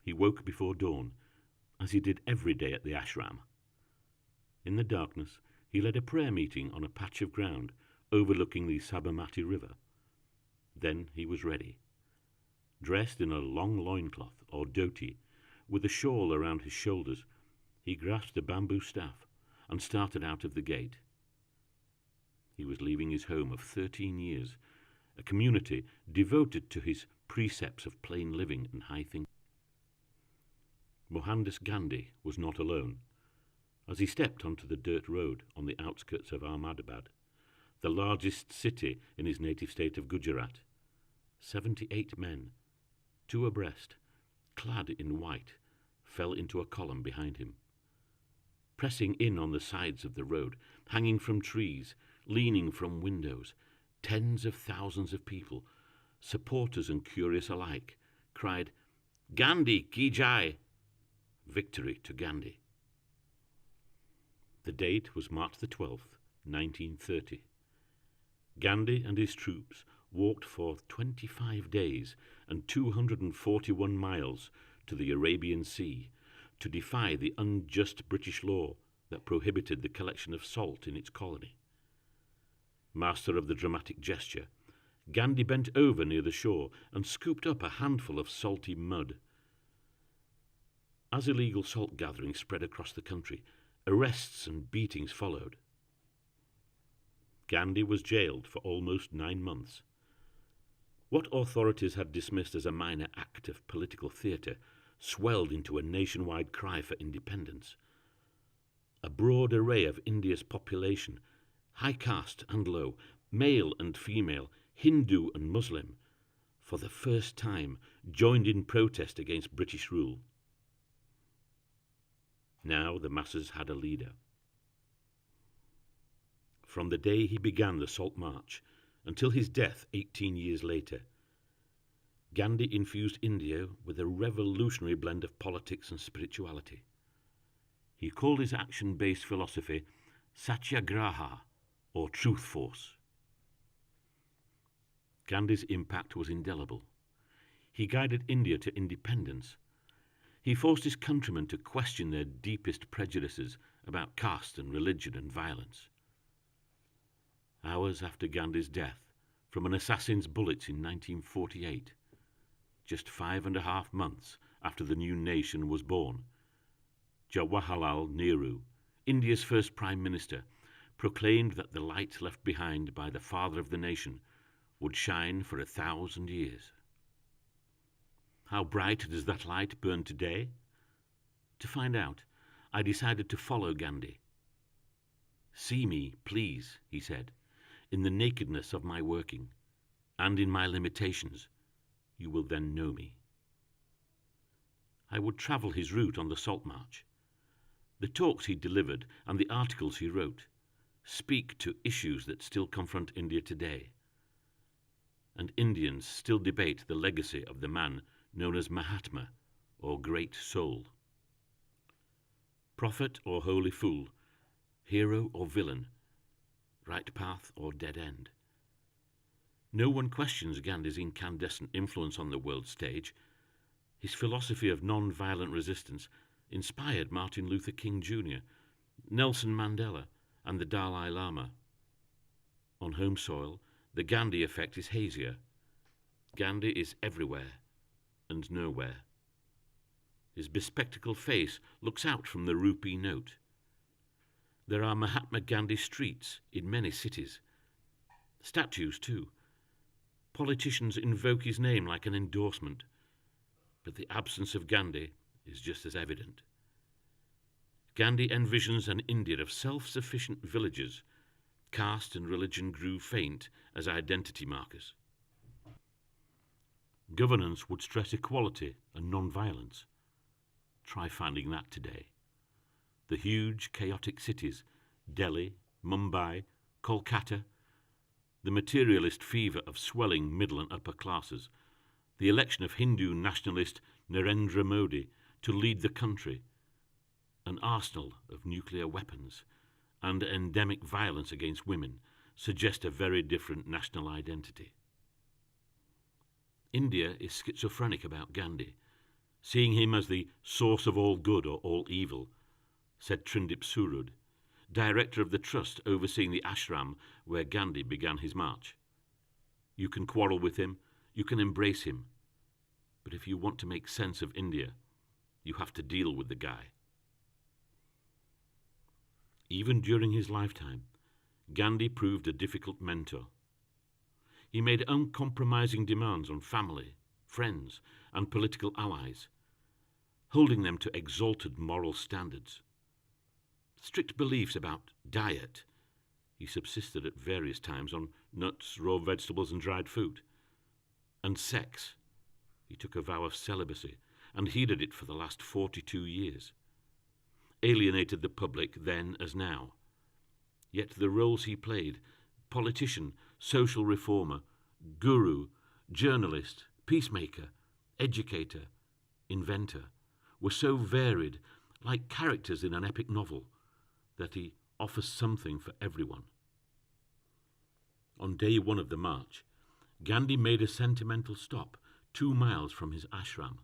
he woke before dawn, as he did every day at the ashram. In the darkness, he led a prayer meeting on a patch of ground overlooking the Sabarmati River. Then he was ready. Dressed in a long loincloth or dhoti, with a shawl around his shoulders, he grasped a bamboo staff and started out of the gate. He was leaving his home of 13 years, a community devoted to his precepts of plain living and high thinking. Mohandas Gandhi was not alone. As he stepped onto the dirt road on the outskirts of Ahmedabad, the largest city in his native state of Gujarat, 78 men, 2 abreast, clad in white, fell into a column behind him. Pressing in on the sides of the road, hanging from trees, leaning from windows, tens of thousands of people, supporters and curious alike, cried, "Gandhi ki jai!" Victory to Gandhi. The date was March the 12th, 1930. Gandhi and his troops walked for 25 days and 241 miles to the Arabian Sea to defy the unjust British law that prohibited the collection of salt in its colony. Master of the dramatic gesture, Gandhi bent over near the shore and scooped up a handful of salty mud. As illegal salt gathering spread across the country, arrests and beatings followed. Gandhi was jailed for almost 9 months. What authorities had dismissed as a minor act of political theatre swelled into a nationwide cry for independence. A broad array of India's population, high caste and low, male and female, Hindu and Muslim, for the first time joined in protest against British rule. Now the masses had a leader. From the day he began the Salt March until his death 18 years later, Gandhi infused India with a revolutionary blend of politics and spirituality. He called his action-based philosophy Satyagraha, or truth force. Gandhi's impact was indelible. He guided India to independence. He forced his countrymen to question their deepest prejudices about caste and religion and violence. Hours after Gandhi's death, from an assassin's bullets in 1948, just 5.5 months after the new nation was born, Jawaharlal Nehru, India's first Prime Minister, proclaimed that the light left behind by the father of the nation would shine for 1,000 years. How bright does that light burn today? To find out, I decided to follow Gandhi. "See me, please," he said, "in the nakedness of my working, and in my limitations. You will then know me." I would travel his route on the Salt March. The talks he delivered and the articles he wrote speak to issues that still confront India today. And Indians still debate the legacy of the man known as Mahatma, or Great Soul. Prophet or holy fool, hero or villain, right path or dead end. No one questions Gandhi's incandescent influence on the world stage. His philosophy of non-violent resistance inspired Martin Luther King Jr., Nelson Mandela, and the Dalai Lama. On home soil, the Gandhi effect is hazier. Gandhi is everywhere and nowhere. His bespectacled face looks out from the rupee note. There are Mahatma Gandhi streets in many cities. Statues, too. Politicians invoke his name like an endorsement, but the absence of Gandhi is just as evident. Gandhi envisions an India of self-sufficient villages. Caste and religion grew faint as identity markers. Governance would stress equality and non-violence. Try finding that today. The huge, chaotic cities, Delhi, Mumbai, Kolkata, the materialist fever of swelling middle and upper classes, the election of Hindu nationalist Narendra Modi to lead the country, an arsenal of nuclear weapons, and endemic violence against women suggest a very different national identity. India is schizophrenic about Gandhi. seeing him as the source of all good or all evil, said Trindip Surud, director of the trust overseeing the ashram where Gandhi began his march. You can quarrel with him, you can embrace him, but if you want to make sense of India, you have to deal with the guy. Even during his lifetime, Gandhi proved a difficult mentor. He made uncompromising demands on family, friends, and political allies, holding them to exalted moral standards. Strict beliefs about diet. He subsisted at various times on nuts, raw vegetables, and dried fruit. And sex. He took a vow of celibacy and heeded it for the last 42 years. Alienated the public then as now. Yet the roles he played, politician, social reformer, guru, journalist, peacemaker, educator, inventor, were so varied, like characters in an epic novel, that he offers something for everyone. On day one of the march, Gandhi made a sentimental stop 2 miles from his ashram.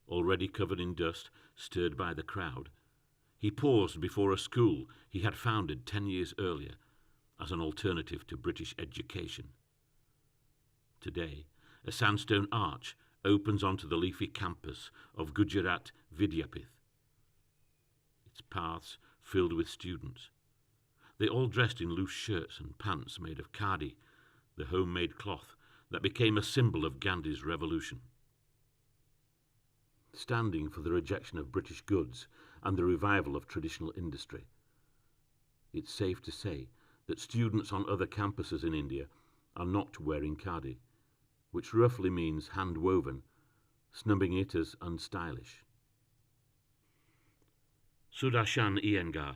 Already covered in dust, stirred by the crowd, he paused before a school he had founded 10 years earlier as an alternative to British education. Today, a sandstone arch opens onto the leafy campus of Gujarat Vidyapith. Its paths filled with students. They all dressed in loose shirts and pants made of khadi, the homemade cloth that became a symbol of Gandhi's revolution. Standing for the rejection of British goods and the revival of traditional industry. It's safe to say that students on other campuses in India are not wearing khadi, which roughly means hand-woven, snubbing it as unstylish. Sudarshan Iyengar,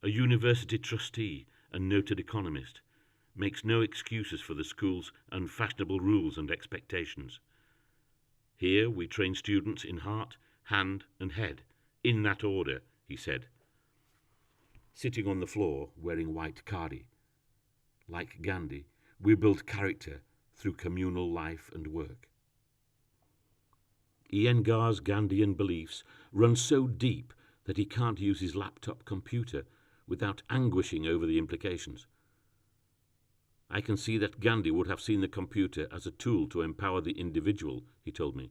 a university trustee and noted economist, makes no excuses for the school's unfashionable rules and expectations. Here we train students in heart, hand and head, in that order, he said, sitting on the floor wearing white khadi. Like Gandhi, we build character through communal life and work. Iyengar's Gandhian beliefs run so deep that he can't use his laptop computer without anguishing over the implications. I can see that Gandhi would have seen the computer as a tool to empower the individual, he told me.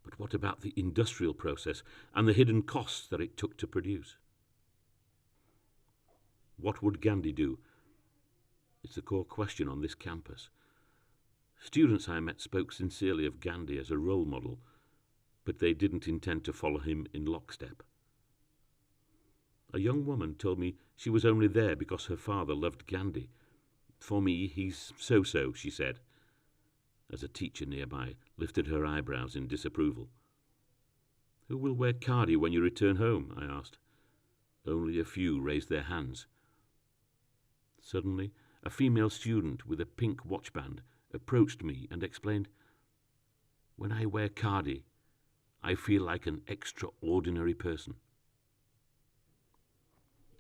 But what about the industrial process and the hidden costs that it took to produce? What would Gandhi do? It's the core question on this campus. Students I met spoke sincerely of Gandhi as a role model, but they didn't intend to follow him in lockstep. A young woman told me she was only there because her father loved Gandhi. For me, he's so-so, she said, as a teacher nearby lifted her eyebrows in disapproval. Who will wear khadi when you return home? I asked. Only a few raised their hands. Suddenly, a female student with a pink watchband approached me and explained, When I wear khadi, I feel like an extraordinary person.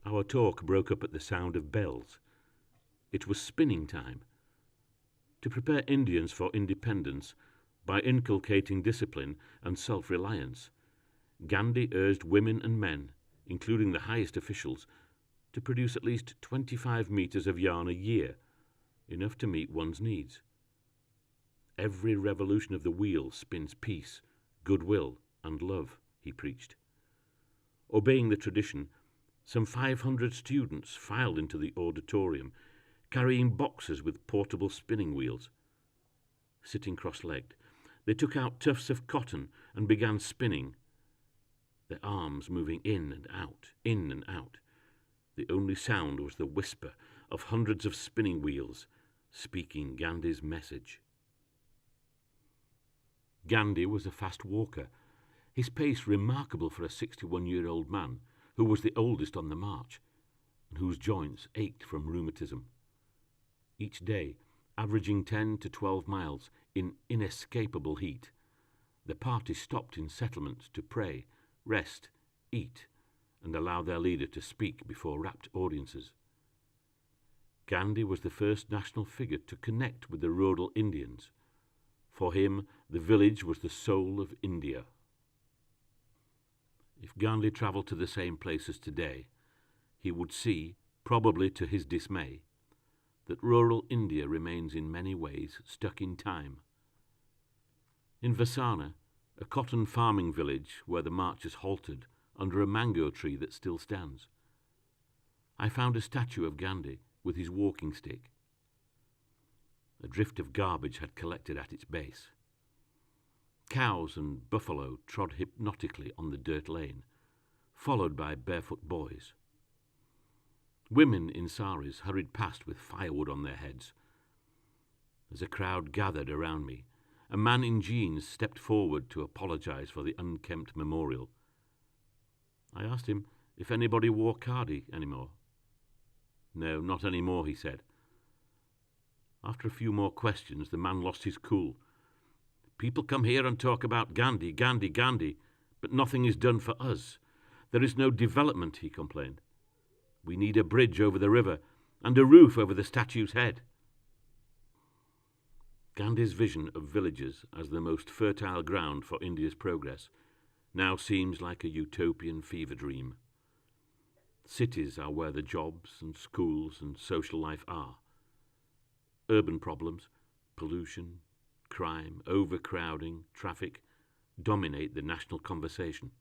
Our talk broke up at the sound of bells. It was spinning time. To prepare Indians for independence by inculcating discipline and self-reliance, Gandhi urged women and men, including the highest officials, to produce at least 25 meters of yarn a year, enough to meet one's needs. Every revolution of the wheel spins peace, goodwill, and love, he preached. Obeying the tradition, some 500 students filed into the auditorium, carrying boxes with portable spinning wheels. Sitting cross-legged, they took out tufts of cotton and began spinning, their arms moving in and out, in and out. The only sound was the whisper of hundreds of spinning wheels speaking Gandhi's message. Gandhi was a fast walker, his pace remarkable for a 61-year-old man who was the oldest on the march and whose joints ached from rheumatism. Each day, averaging 10 to 12 miles in inescapable heat, the party stopped in settlements to pray, rest, eat, and allow their leader to speak before rapt audiences. Gandhi was the first national figure to connect with the rural Indians. For him, the village was the soul of India. If Gandhi travelled to the same places today, he would see, probably to his dismay, that rural India remains in many ways stuck in time. In Vasana, a cotton farming village where the marchers halted under a mango tree that still stands, I found a statue of Gandhi with his walking stick. A drift of garbage had collected at its base. Cows and buffalo trod hypnotically on the dirt lane, followed by barefoot boys. Women in saris hurried past with firewood on their heads. As a crowd gathered around me, a man in jeans stepped forward to apologize for the unkempt memorial. I asked him if anybody wore khadi anymore. No, not anymore, he said. After a few more questions, the man lost his cool. People come here and talk about Gandhi, Gandhi, Gandhi, but nothing is done for us. There is no development, he complained. We need a bridge over the river and a roof over the statue's head. Gandhi's vision of villages as the most fertile ground for India's progress now seems like a utopian fever dream. Cities are where the jobs and schools and social life are. Urban problems, pollution, crime, overcrowding, traffic dominate the national conversation.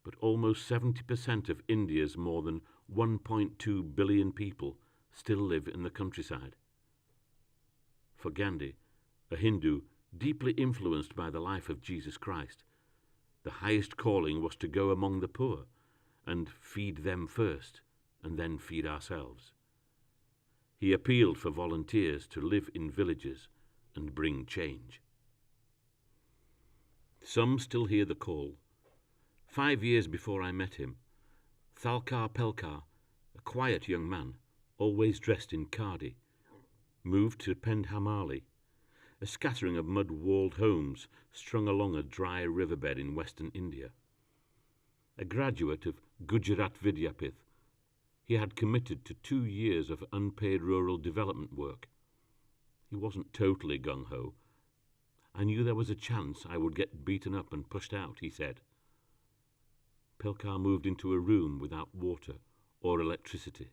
But almost 70% of India's more than 1.2 billion people still live in the countryside. For Gandhi, a Hindu deeply influenced by the life of Jesus Christ, the highest calling was to go among the poor and feed them first and then feed ourselves. He appealed for volunteers to live in villages and bring change. Some still hear the call. 5 years before I met him, Thalkar, a quiet young man, always dressed in khadi, moved to Pendhamali, a scattering of mud-walled homes strung along a dry riverbed in western India. A graduate of Gujarat Vidyapith, he had committed to 2 years of unpaid rural development work. He wasn't totally gung-ho. I knew there was a chance I would get beaten up and pushed out, he said. Pelkar moved into a room without water or electricity.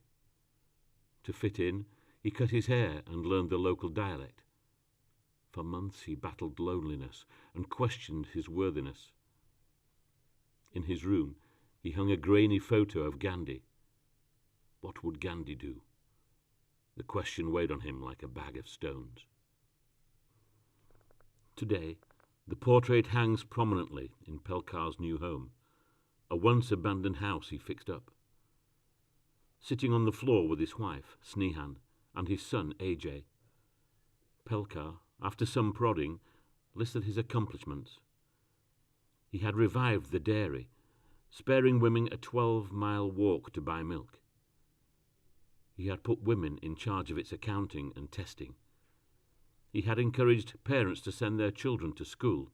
To fit in, he cut his hair and learned the local dialect. For months he battled loneliness and questioned his worthiness. In his room, he hung a grainy photo of Gandhi. What would Gandhi do? The question weighed on him like a bag of stones. Today, the portrait hangs prominently in Pelkar's new home, a once-abandoned house he fixed up. Sitting on the floor with his wife, Snehan, and his son, AJ, Pelkar, after some prodding, listed his accomplishments. He had revived the dairy, sparing women a 12-mile walk to buy milk. He had put women in charge of its accounting and testing. He had encouraged parents to send their children to school.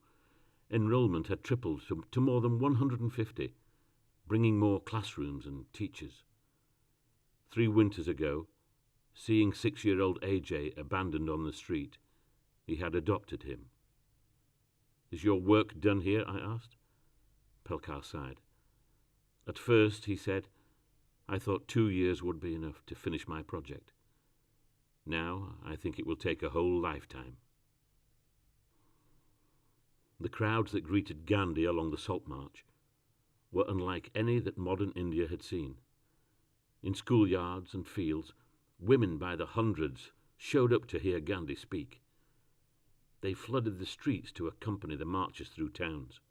Enrollment had tripled to more than 150, bringing more classrooms and teachers. 3 winters ago, seeing 6-year-old AJ abandoned on the street, he had adopted him. Is your work done here? I asked. Pelkar sighed. At first, he said, I thought 2 years would be enough to finish my project. Now I think it will take a whole lifetime. The crowds that greeted Gandhi along the Salt March were unlike any that modern India had seen. In schoolyards and fields, women by the hundreds showed up to hear Gandhi speak. They flooded the streets to accompany the marchers through towns.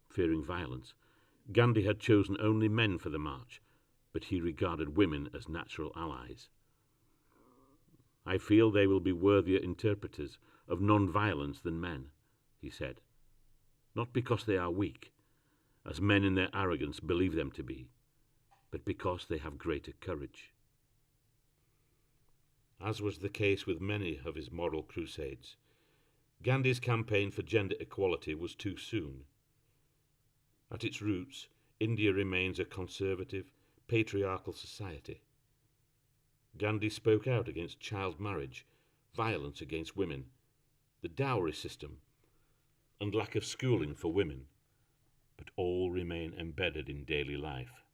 Fearing violence, Gandhi had chosen only men for the march, but he regarded women as natural allies. I feel they will be worthier interpreters of non-violence than men, he said, not because they are weak, as men in their arrogance believe them to be, but because they have greater courage. As was the case with many of his moral crusades, Gandhi's campaign for gender equality was too soon. At its roots, India remains a conservative, patriarchal society. Gandhi spoke out against child marriage, violence against women, the dowry system, and lack of schooling for women, but all remain embedded in daily life,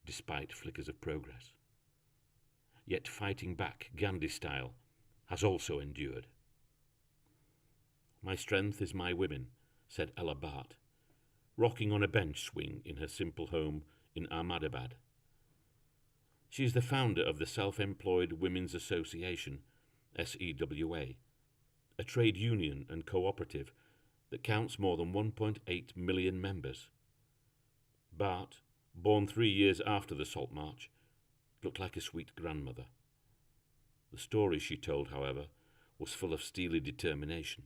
despite flickers of progress. Yet fighting back, Gandhi style, has also endured. "My strength is my women," said Ella Bhatt, rocking on a bench swing in her simple home in Ahmedabad. She is the founder of the Self-Employed Women's Association, SEWA, a trade union and cooperative that counts more than 1.8 million members. Bhatt, born 3 years after the Salt March, looked like a sweet grandmother. The story she told, however, was full of steely determination.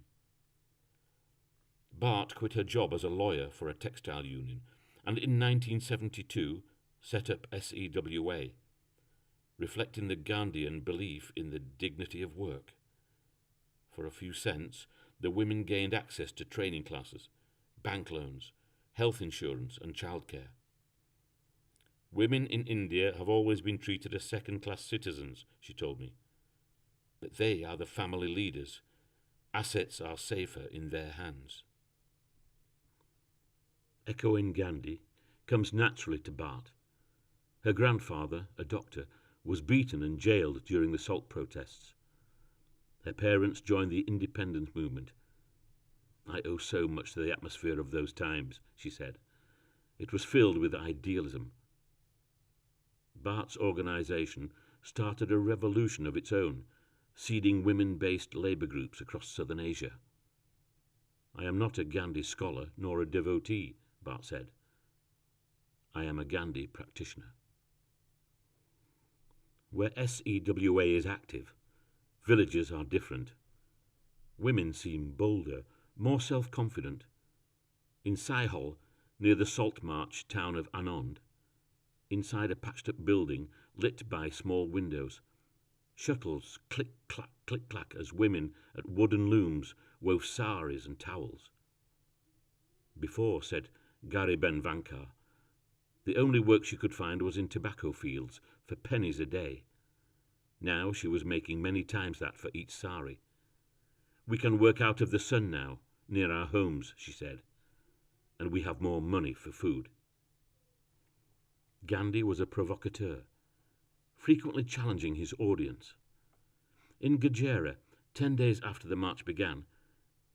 Bhatt quit her job as a lawyer for a textile union and in 1972 set up SEWA, reflecting the Gandhian belief in the dignity of work. For a few cents, the women gained access to training classes, bank loans, health insurance and childcare. "Women in India have always been treated as second-class citizens," she told me. "But they are the family leaders. Assets are safer in their hands." Echoing Gandhi comes naturally to Bhatt. Her grandfather, a doctor, was beaten and jailed during the salt protests. Her parents joined the independence movement. "I owe so much to the atmosphere of those times," she said. "It was filled with idealism." Bhatt's organisation started a revolution of its own, seeding women-based labour groups across southern Asia. "I am not a Gandhi scholar nor a devotee," Bhatt said. "I am a Gandhi practitioner." Where SEWA is active, villages are different. Women seem bolder, more self-confident. In Saihol, near the Salt March town of Anand, inside a patched-up building lit by small windows, shuttles click-clack as women at wooden looms wove saris and towels. Before, said Gariben Vankar, the only work she could find was in tobacco fields for pennies a day. Now she was making many times that for each sari. "We can work out of the sun now, near our homes," she said, "and we have more money for food." Gandhi was a provocateur, frequently challenging his audience. In Gujarat, 10 days after the march began,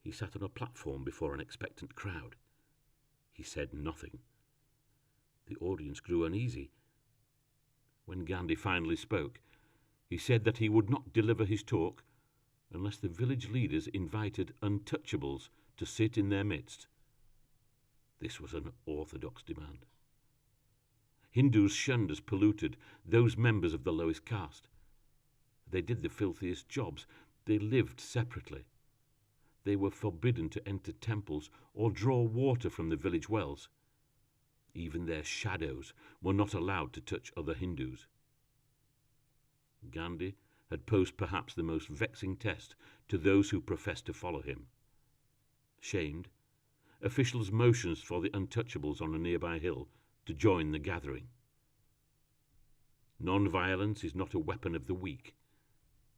he sat on a platform before an expectant crowd. He said nothing. The audience grew uneasy. When Gandhi finally spoke, he said that he would not deliver his talk unless the village leaders invited untouchables to sit in their midst. This was an orthodox demand. Hindus shunned as polluted those members of the lowest caste. They did the filthiest jobs. They lived separately. They were forbidden to enter temples or draw water from the village wells. Even their shadows were not allowed to touch other Hindus. Gandhi had posed perhaps the most vexing test to those who professed to follow him. Shamed, officials motioned for the untouchables on a nearby hill to join the gathering. Non-violence is not a weapon of the weak.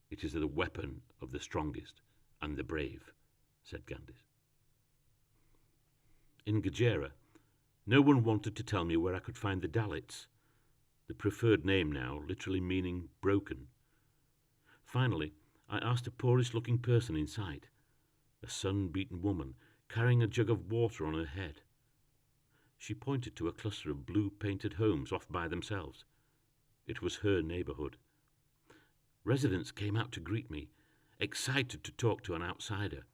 It is the weapon of the strongest and the brave, said Gandhi. In Gujarat, no one wanted to tell me where I could find the Dalits, the preferred name now literally meaning broken. Finally, I asked a poorish-looking person in sight, a sun-beaten woman carrying a jug of water on her head. She pointed to a cluster of blue-painted homes off by themselves. It was her neighbourhood. Residents came out to greet me, excited to talk to an outsider.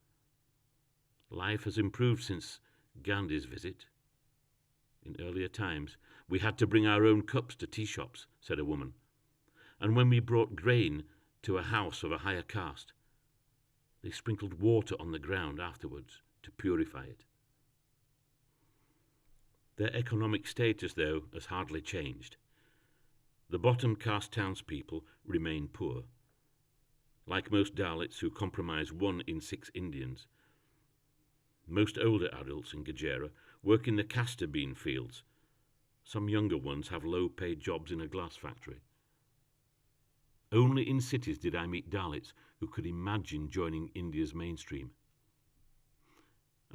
Life has improved since Gandhi's visit. In earlier times, we had to bring our own cups to tea shops, said a woman. And when we brought grain to a house of a higher caste, they sprinkled water on the ground afterwards to purify it. Their economic status, though, has hardly changed. The bottom caste townspeople remain poor. Like most Dalits who comprise 1 in 6 Indians, most older adults in Gujarat work in the castor bean fields. Some younger ones have low-paid jobs in a glass factory. Only in cities did I meet Dalits who could imagine joining India's mainstream.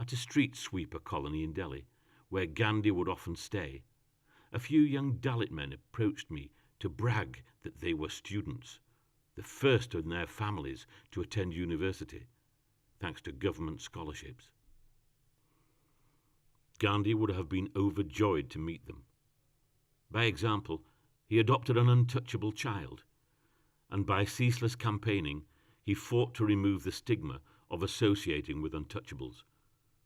At a street sweeper colony in Delhi, where Gandhi would often stay, a few young Dalit men approached me to brag that they were students, the first in their families to attend university, thanks to government scholarships. Gandhi would have been overjoyed to meet them. By example, he adopted an untouchable child, and by ceaseless campaigning, he fought to remove the stigma of associating with untouchables,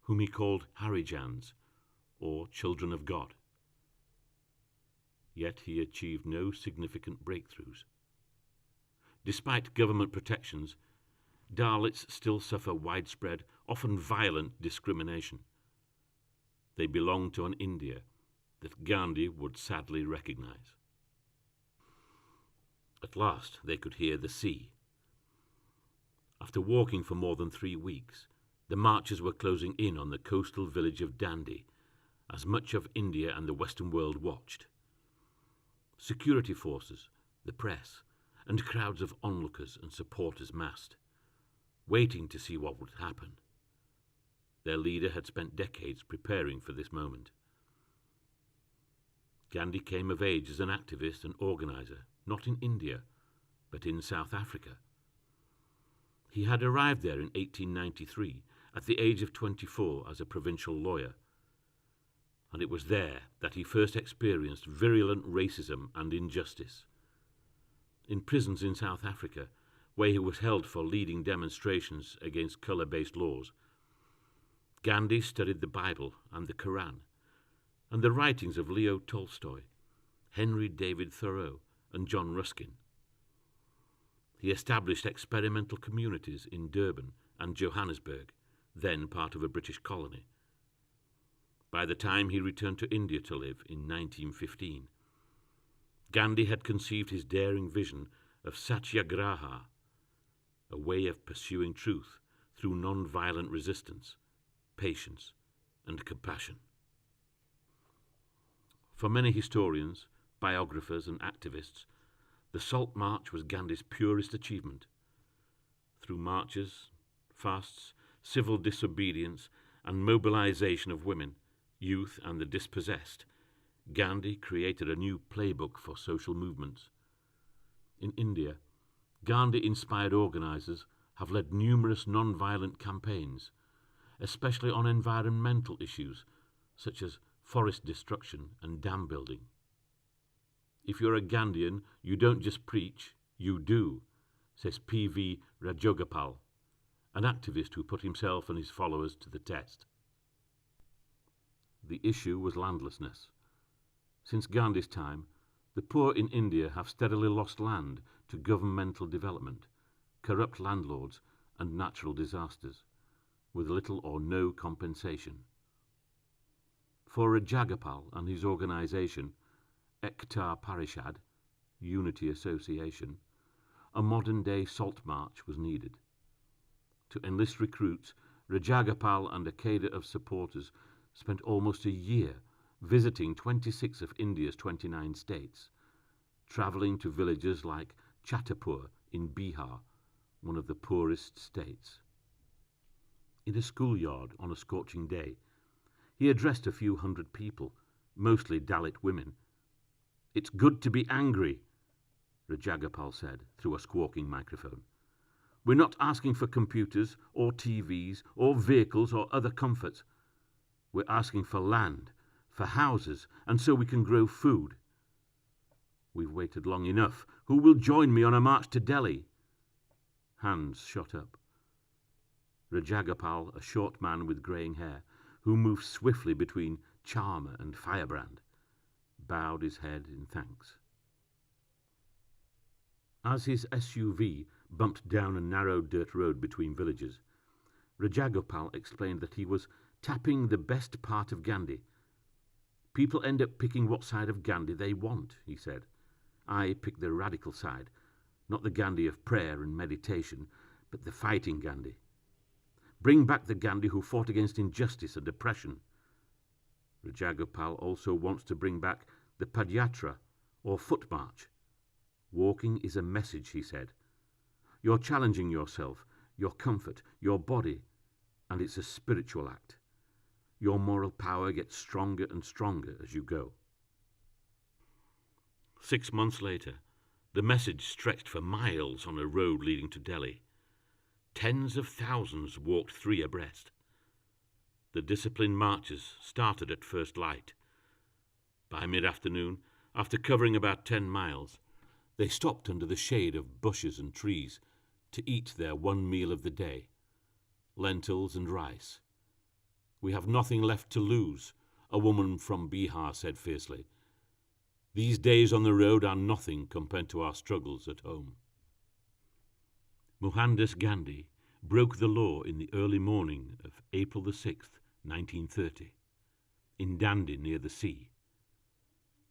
whom he called Harijans, or Children of God. Yet he achieved no significant breakthroughs. Despite government protections, Dalits still suffer widespread, often violent discrimination. They belong to an India that Gandhi would sadly recognize. At last they could hear the sea. After walking for more than 3 weeks, the marchers were closing in on the coastal village of Dandi, as much of India and the Western world watched. Security forces, the press, and crowds of onlookers and supporters massed, waiting to see what would happen. Their leader had spent decades preparing for this moment. Gandhi came of age as an activist and organizer, not in India, but in South Africa. He had arrived there in 1893 at the age of 24 as a provincial lawyer, and it was there that he first experienced virulent racism and injustice. In prisons in South Africa, where he was held for leading demonstrations against colour-based laws, Gandhi studied the Bible and the Quran, and the writings of Leo Tolstoy, Henry David Thoreau, and John Ruskin. He established experimental communities in Durban and Johannesburg, then part of a British colony. By the time he returned to India to live in 1915, Gandhi had conceived his daring vision of Satyagraha, a way of pursuing truth through non-violent resistance, patience, and compassion. For many historians, biographers, and activists, the Salt March was Gandhi's purest achievement. Through marches, fasts, civil disobedience, and mobilization of women, youth, and the dispossessed, Gandhi created a new playbook for social movements. In India, Gandhi-inspired organizers have led numerous non-violent campaigns, especially on environmental issues such as forest destruction and dam building. If you're a Gandhian, you don't just preach, you do, says P.V. Rajagopal, an activist who put himself and his followers to the test. The issue was landlessness. Since Gandhi's time, the poor in India have steadily lost land to governmental development, corrupt landlords, and natural disasters, with little or no compensation. For Rajagopal and his organisation, Ekta Parishad, Unity Association, a modern-day salt march was needed. To enlist recruits, Rajagopal and a cadre of supporters spent almost a year visiting 26 of India's 29 states, travelling to villages like Chhatapur in Bihar, one of the poorest states. In a schoolyard on a scorching day, he addressed a few hundred people, mostly Dalit women. "It's good to be angry," Rajagopal said through a squawking microphone. "We're not asking for computers or TVs or vehicles or other comforts. We're asking for land, for houses, and so we can grow food. We've waited long enough. Who will join me on a march to Delhi?" Hands shot up. Rajagopal, a short man with greying hair, who moved swiftly between charmer and firebrand, bowed his head in thanks. As his SUV bumped down a narrow dirt road between villages, Rajagopal explained that he was tapping the best part of Gandhi. "People end up picking what side of Gandhi they want," he said. "I pick the radical side, not the Gandhi of prayer and meditation, but the fighting Gandhi. Bring back the Gandhi who fought against injustice and oppression." Rajagopal also wants to bring back the Padyatra, or foot march. "Walking is a message," he said. "You're challenging yourself, your comfort, your body, and it's a spiritual act. Your moral power gets stronger and stronger as you go. 6 months later, the message stretched for miles on a road leading to Delhi. Tens of thousands walked 3 abreast. The disciplined marches started at first light. By mid-afternoon, after covering about 10 miles, they stopped under the shade of bushes and trees to eat their one meal of the day, lentils and rice. "We have nothing left to lose," a woman from Bihar said fiercely. "These days on the road are nothing compared to our struggles at home." Mohandas Gandhi broke the law in the early morning of April the 6th, 1930, in Dandi near the sea.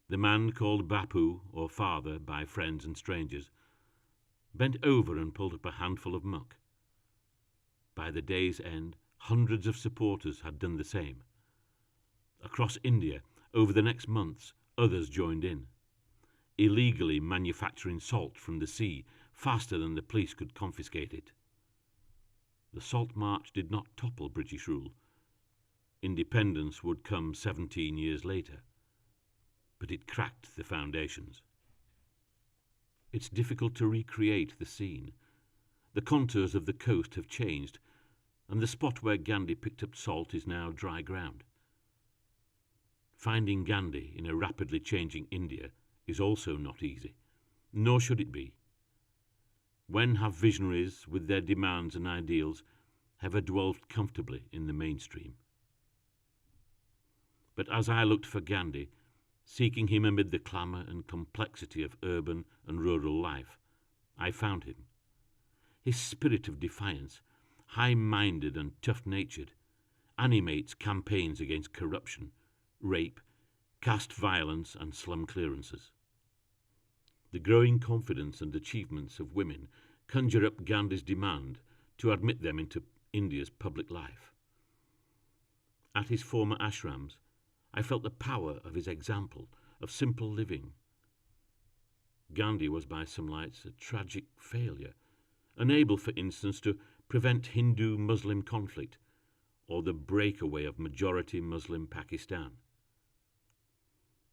The man called Bapu, or father, by friends and strangers, bent over and pulled up a handful of muck. By the day's end, hundreds of supporters had done the same. Across India, over the next months, others joined in, illegally manufacturing salt from the sea faster than the police could confiscate it. The Salt March did not topple British rule. Independence would come 17 years later, but it cracked the foundations. It's difficult to recreate the scene. The contours of the coast have changed, and the spot where Gandhi picked up salt is now dry ground. Finding Gandhi in a rapidly changing India is also not easy, nor should it be. When have visionaries, with their demands and ideals, ever dwelled comfortably in the mainstream? But as I looked for Gandhi, seeking him amid the clamour and complexity of urban and rural life, I found him. His spirit of defiance, high-minded and tough-natured, animates campaigns against corruption, rape, caste violence and slum clearances. The growing confidence and achievements of women conjure up Gandhi's demand to admit them into India's public life. At his former ashrams, I felt the power of his example of simple living. Gandhi was by some lights a tragic failure, unable, for instance, to prevent Hindu-Muslim conflict or the breakaway of majority Muslim Pakistan.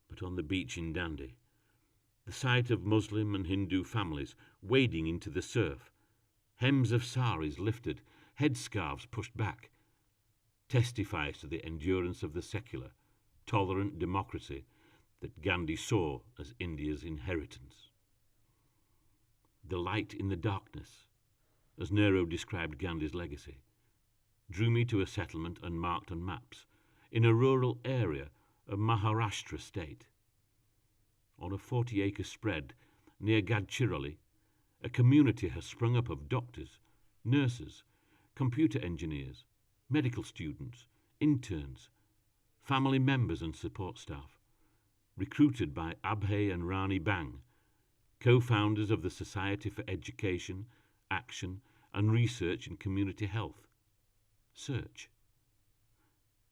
But on the beach in Dandi, the sight of Muslim and Hindu families wading into the surf, hems of saris lifted, headscarves pushed back, testifies to the endurance of the secular, tolerant democracy that Gandhi saw as India's inheritance. The light in the darkness, as Nehru described Gandhi's legacy, drew me to a settlement unmarked on maps in a rural area of Maharashtra state. On a 40-acre spread near Gadchiroli, a community has sprung up of doctors, nurses, computer engineers, medical students, interns, family members and support staff, recruited by Abhay and Rani Bang, co-founders of the Society for Education, Action and Research in Community Health, SEARCH.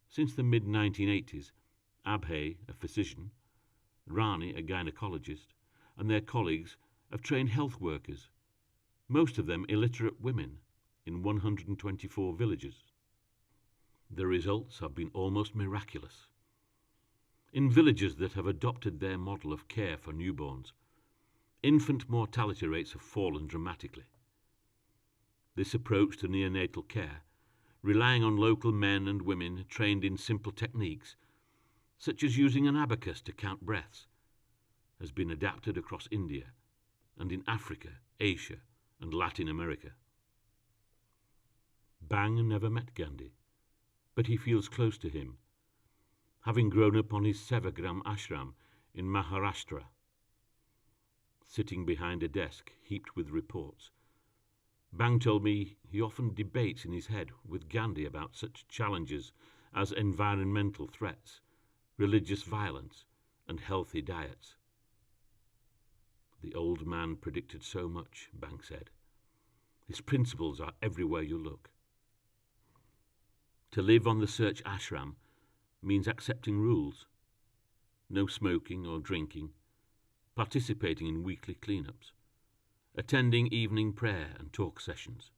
Since the mid-1980s, Abhay, a physician, Rani, a gynecologist, and their colleagues have trained health workers, most of them illiterate women, in 124 villages. The results have been almost miraculous. In villages that have adopted their model of care for newborns, infant mortality rates have fallen dramatically. This approach to neonatal care, relying on local men and women trained in simple techniques, such as using an abacus to count breaths, has been adapted across India and in Africa, Asia and Latin America. Bang never met Gandhi, but he feels close to him, having grown up on his Sevagram ashram in Maharashtra. Sitting behind a desk heaped with reports, Bang told me he often debates in his head with Gandhi about such challenges as environmental threats, religious violence, and healthy diets. The old man predicted so much, Bang said. His principles are everywhere you look. To live on the Search ashram means accepting rules. No smoking or drinking, participating in weekly cleanups, attending evening prayer and talk sessions.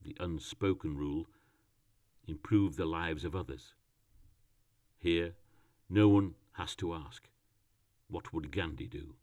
The unspoken rule, improve the lives of others. Here, no one has to ask, what would Gandhi do?